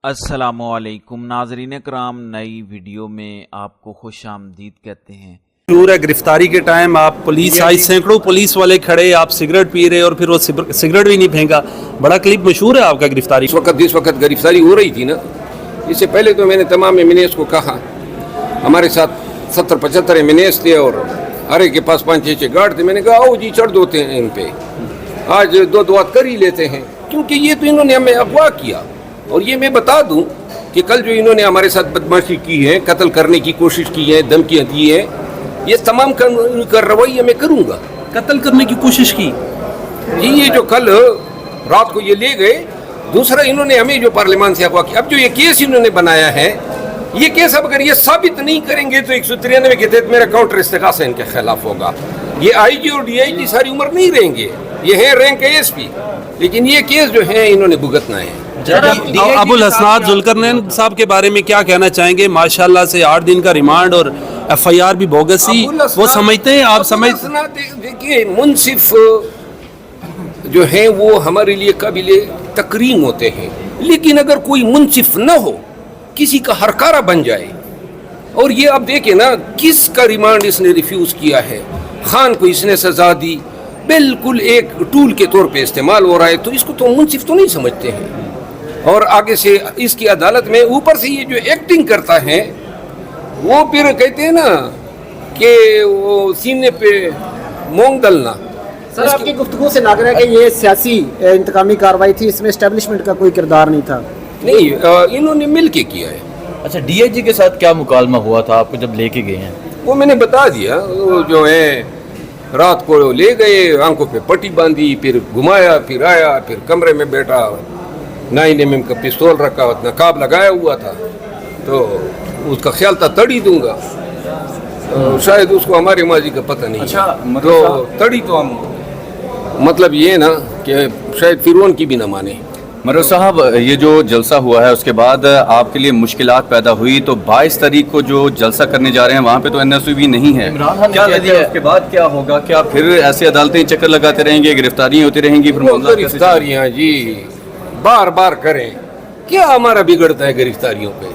अस्सलामुअलैकुम नाज़रीन कराम, नई वीडियो में आपको खुश आमदीद कहते हैं। मशहूर है गिरफ्तारी के टाइम आप पुलिस आई, सैकड़ों पुलिस वाले खड़े, आप सिगरेट पी रहे और फिर वो सिगरेट भी नहीं फेंका। बड़ा क्लिप मशहूर है आपका गिरफ्तारी। जिस वक्त गिरफ्तारी हो रही थी ना, इससे पहले तो मैंने तमाम एमिनेस को कहा, हमारे साथ 70-75 एमिनेस थे और हर एक के पास 5-6 गार्ड थे। मैंने कहा आओ जी चढ़ दोते हैं इन पे, आज दो दुआ कर ही लेते हैं, क्योंकि ये तो इन्होंने हमें अगवा किया। और ये मैं बता दूं कि कल जो इन्होंने हमारे साथ बदमाशी की है, कत्ल करने की कोशिश की है, धमकियां दी है, ये तमाम कार्रवाई मैं करूंगा। कत्ल करने की कोशिश की जी, ये जो कल रात को ये ले गए, दूसरा इन्होंने हमें जो पार्लियामान से अगवा किया। अब जो ये केस इन्होंने बनाया है, ये केस अब अगर ये साबित नहीं करेंगे तो 193 के तहत मेरा काउंटर इस्तिगासा इनके खिलाफ होगा। ये आईजी और डीआईजी सारी उम्र नहीं रहेंगे, ये है रैंक एएसपी, लेकिन ये केस जो है इन्होंने भुगतना है। अबुल हसनात जुल्करनैन साहब के बारे में क्या कहना चाहेंगे? माशाल्लाह से 8 दिन का रिमांड और एफआईआर भी बोगसी, वो समझते हैं आप समझ? देखिए, मुंसिफ जो है वो हमारे लिए काबिले तकरीम होते हैं, लेकिन अगर कोई मुंसिफ न हो, किसी का हरकारा बन जाए, और ये आप देखें ना किसका रिमांड इसने रिफ्यूज किया है, खान को इसने सजा दी, बिल्कुल एक टूल के तौर पे इस्तेमाल हो रहा है, तो इसको तो मुंसिफ तो नहीं समझते हैं। और आगे से इसकी अदालत में ऊपर से ये जो एक्टिंग करता है, वो फिर कहते हैं ना कि वो सीने पे मूंग दलना। सर, आपकी गुफ्तगू से लग रहा है कि ये सियासी इंतकामी कार्रवाई थी, इसमें एस्टेब्लिशमेंट का कोई किरदार नहीं था। नहीं, इन्होंने मिल के किया है। अच्छा, डीआईजी के साथ क्या मुकालमा हुआ था आपको जब लेके गए हैं? वो मैंने बता दिया, वो जो है रात को ले गए, आंखों पे पट्टी बांधी, फिर घुमाया, फिर आया, फिर कमरे में बैठा, 9mm का पिस्तौल रखा, नकाब लगाया हुआ था, तो उसका ख्याल था तड़ी दूंगा, तो शायद उसको हमारे माजी का पता नहीं। अच्छा, तो तड़ी तो हम मतलब ये ना कि शायद फिरौन की भी ना माने। मरो साहब, ये जो जलसा हुआ है उसके बाद आपके लिए मुश्किलात पैदा हुई, तो 22 तारीख को जो जलसा करने जा रहे हैं वहाँ पे तो एनएसयू भी नहीं है, क्या दिया? उसके बाद क्या होगा? क्या फिर ऐसे अदालतें चक्कर लगाते रहेंगे, गिरफ्तारियाँ होती रहेंगी? गिरफ्तारियाँ जी बार बार करें, क्या हमारा बिगड़ता है गिरफ्तारियों पे?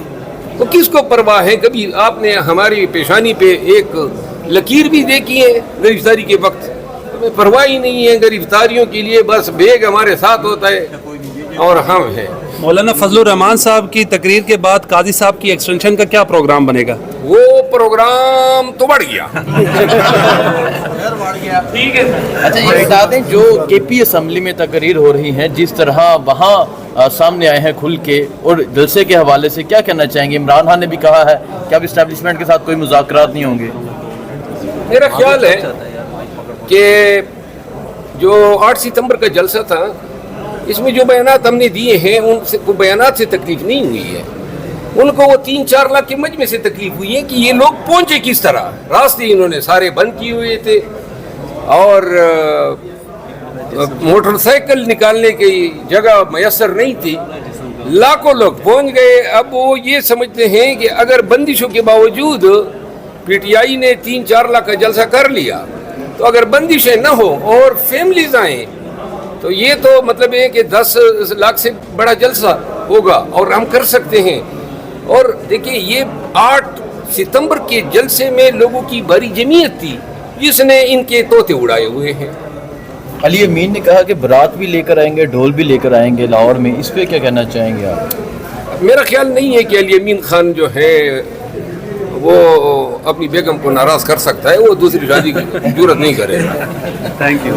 तो किसको परवाह है? कभी आपने हमारी पेशानी पे एक लकीर भी देखी है गिरफ्तारी के वक्त? हमें परवाह ही नहीं है गिरफ्तारियों के लिए, बस बेग हमारे साथ होता है और हम हैं। मौलाना फजलुर रहमान साहब की तकरीर के बाद काजी साहब की एक्सटेंशन का क्या प्रोग्राम बनेगा? वो प्रोग्राम तो बढ़ गया। ठीक है। अच्छा, ये बता दें जो केपी असम्बली में तकरीर हो रही हैं, जिस तरह वहाँ सामने आए हैं खुल के, और जलसे के हवाले से क्या कहना चाहेंगे? इमरान खान ने भी कहा है कि अब इस्टेब्लिशमेंट के साथ कोई मुज़ाकरात नहीं होंगे। मेरा ख्याल है कि जो 8 सितंबर का जलसा था, इसमें जो बयानात हमने दिए हैं, उनसे कोई बयानात से तकलीफ नहीं हुई है। उनको वो 3-4 लाख के मजमे से तकलीफ हुई है कि ये लोग पहुंचे किस तरह। रास्ते इन्होंने सारे बंद किए हुए थे और मोटरसाइकिल निकालने की जगह मैसर नहीं थी, लाखों लोग पहुंच गए। अब वो ये समझते हैं कि अगर बंदिशों के बावजूद पीटीआई ने 3-4 लाख का जलसा कर लिया, तो अगर बंदिशें न हो और फैमिलीज आए, तो ये तो मतलब है कि 10 लाख से बड़ा जलसा होगा और हम कर सकते हैं। और देखिए, ये 8 सितंबर के जलसे में लोगों की बड़ी जमीयत थी जिसने इनके तोते उड़ाए हुए हैं। अली अमीन ने कहा कि बारात भी लेकर आएंगे, ढोल भी लेकर आएंगे लाहौर में, इस पे क्या कहना चाहेंगे आप? मेरा ख्याल नहीं है कि अली अमीन खान जो है वो अपनी बेगम को नाराज कर सकता है, वो दूसरी शादी की जरूरत नहीं करेगा। Thank you,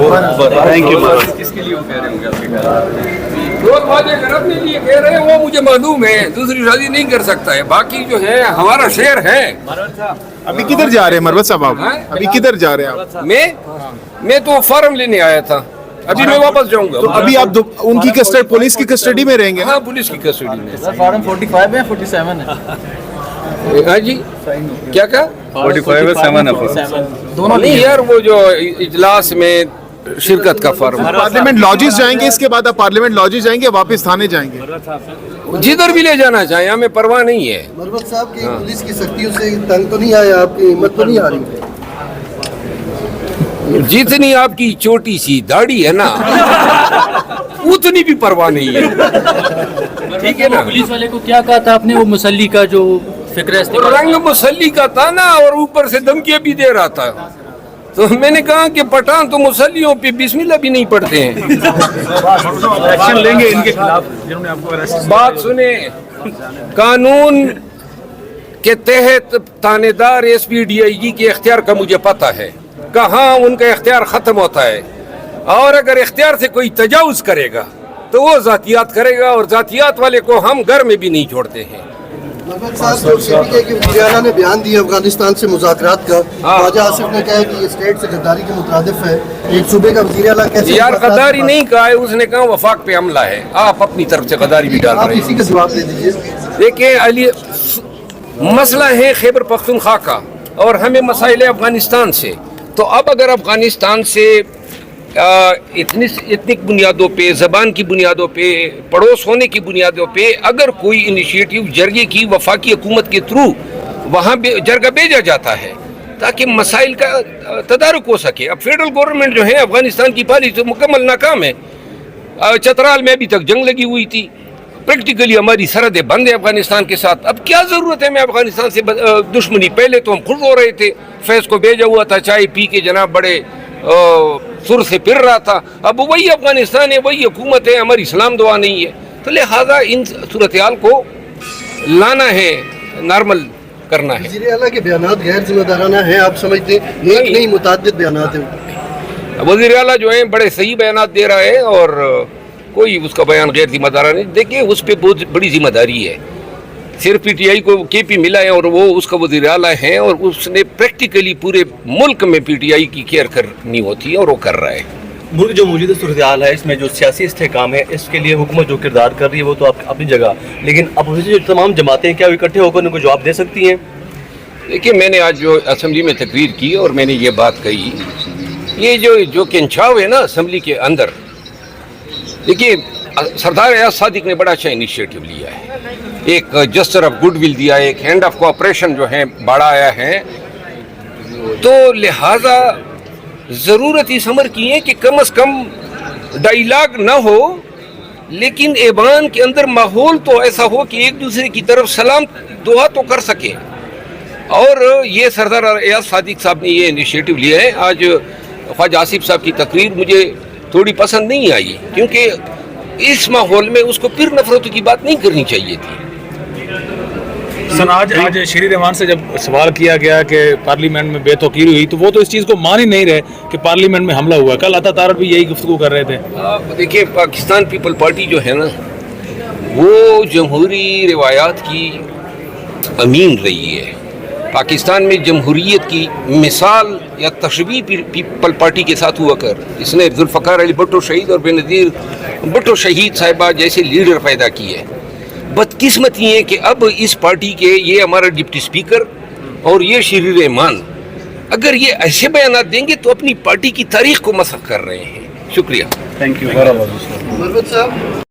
thank you. किसके लिए वो कह रहे होंगे आपके घर? लोग वादे करने के लिए कह रहे हैं, वो मुझे मालूम है, दूसरी शादी नहीं कर सकता है। बाकी जो है हमारा शेर है। अभी किधर जा रहे हैं मरवत साहब आप? अभी किधर जा रहे हैं आप? मैं तो फॉर्म लेने आया था, अभी मैं वापस जाऊंगा। तो अभी आप उनकी कस्टडी, पुलिस की कस्टडी में रहेंगे? हाँ, पुलिस की कस्टडी में। फॉर्म 45 है, 47 है? हाँ जी, क्या कहा? 45 है, 7 है दोनों नहीं यार, वो जो इजलास में शिरकत का फॉर्म। पार्लियामेंट लॉजिस जाएंगे, इसके बाद आप पार्लियामेंट लॉजिस जाएंगे, वापस थाने जाएंगे? जिधर भी ले जाना चाहे, हमें परवाह नहीं है। मरवत साहब की पुलिस की सख्तियों से तंग तो नहीं आया, आपकी हिम्मत तो नहीं आ रही? जितनी आपकी छोटी सी दाढ़ी है ना उतनी भी परवाह नहीं है, ठीक है ना। पुलिस वाले को क्या कहा था आपने, वो मुसल्ली का जो फिक्र रंग मुसल्ली का था ना, और ऊपर से धमकियां भी दे रहा था। तो मैंने कहा कि पठान तो मुसल्लियों पे बिस्मिल्लाह भी नहीं पढ़ते हैं। एक्शन लेंगे इनके खिलाफ जिन्होंने आपको अरेस्ट। बात सुने, कानून के तहत थानेदार एसपी डीआईजी के इख्तियार का मुझे पता है, कहाँ उनका इख्तियार ख़त्म होता है, और अगर इख्तियार से कोई तजावुज़ करेगा तो वो ज़ातियात करेगा, और ज़ातियात वाले को हम घर में भी नहीं छोड़ते हैं। वज़ीर-ए-आला ने बयान दिया अफगानिस्तान से मुज़ाकरात का, ख्वाजा आसिफ ने कहा कि ये स्टेट से गद्दारी के मुतरादिफ है। एक सूबे का वज़ीर-ए-आला कैसे यार गद्दारी नहीं कहा है, उसने कहा वफाक पे हमला है। आप अपनी तरफ से गद्दारी भी डाल आप रहे इसी हैं। का जवाब दे दीजिए। देखिए अली, मसला है खैबर पख्तूनख्वा का, और हमें मसाइल है अफगानिस्तान से। तो अब अगर अफगानिस्तान से इतनिक बुनियादों पे, ज़बान की बुनियादों पे, पड़ोस होने की बुनियादों पे अगर कोई इनिशिएटिव जरगे की वफाकी हुकूमत के थ्रू वहाँ जरगा भेजा जाता है ताकि मसाइल का तदारुक हो सके। अब फेडरल गवर्नमेंट जो है अफगानिस्तान की पॉलिसी तो मुकम्मल नाकाम है। चतराल में अभी तक जंग लगी हुई थी, प्रैक्टिकली हमारी सरहदें बंद है अफगानिस्तान के साथ। अब क्या ज़रूरत है मैं अफगानिस्तान से दुश्मनी, पहले तो हम खुश हो रहे थे, फैज़ को भेजा हुआ था, चाय पी के जनाब बड़े सुर से फिर रहा था। अब वही अफगानिस्तान है, वही हुकूमत है, हमारी इस्लाम दुआ नहीं है। तो लिहाजा इन सूरत-ए-हाल को लाना है, नॉर्मल करना है। वज़ीर-ए-आला के बयानात गैर जिम्मेदाराना हैं आप समझते हैं? एक नहीं मुताद्दिद बयानात हैं। वज़ीर-ए-आला जो है बड़े सही बयानात दे रहा है, और कोई उसका बयान गैर जिम्मेदाराना नहीं। देखिए उस पर बहुत बड़ी जिम्मेदारी है। सिर्फ पीटीआई को केपी मिला है और वो उसका वज़ीर-ए-आला है, और उसने प्रैक्टिकली पूरे मुल्क में पीटीआई की केयर करनी होती है और वो कर रहा है। मुल्क जो मौजूदा सूरत-ए-हाल है, इसमें जो सियासी इस्तेहकाम है, इसके लिए हुकूमत जो किरदार कर रही है वो तो अपनी जगह, लेकिन अपोजिशन जो तमाम जमातें क्या वो इकट्ठे होकर उनको जवाब दे सकती हैं? देखिए मैंने आज जो असम्बली में तकरीर की और मैंने ये बात कही, ये जो खिंचाव है ना असम्बली के अंदर, देखिए सरदार एजाज सादिक ने बड़ा अच्छा इनिशिएटिव लिया है, एक जस्टर ऑफ गुडविल दिया है, एक हैंड ऑफ कोऑपरेशन जो है बढ़ाया है। तो लिहाजा ज़रूरत इस अमर की है कि कम से कम डायलॉग ना हो, लेकिन ऐवान के अंदर माहौल तो ऐसा हो कि एक दूसरे की तरफ सलाम दुआ तो कर सके। और ये सरदार एजाज सादिक साहब ने ये इनिशिएटिव लिया है। आज ख्वाजा आसिफ साहब की तकरीर मुझे थोड़ी पसंद नहीं आई, क्योंकि इस माहौल में उसको फिर नफरतों की बात नहीं करनी चाहिए थी। सर आज शरीर रहमान से जब सवाल किया गया कि पार्लियामेंट में बेतौकीरी हुई, तो वो तो इस चीज़ को मान ही नहीं रहे कि पार्लियामेंट में हमला हुआ। कल अता तारड़ भी यही गुफ्तगू कर रहे थे। देखिए पाकिस्तान पीपल पार्टी जो है ना, वो जमहूरी रिवायात की अमीन रही है। पाकिस्तान में जमहूरियत की मिसाल या तशबीह पीपल पार्टी के साथ हुआ कर इसने जुल्फ़कार अली भुट्टो शहीद और बेनज़ीर भुट्टो शहीद साहिबा जैसे लीडर पैदा किए। बदकिस्मती है कि अब इस पार्टी के ये हमारा डिप्टी स्पीकर और ये शरीर रहमान अगर ये ऐसे बयान देंगे तो अपनी पार्टी की तारीख को मसख कर रहे हैं। शुक्रिया। Thank you. मरवत साहब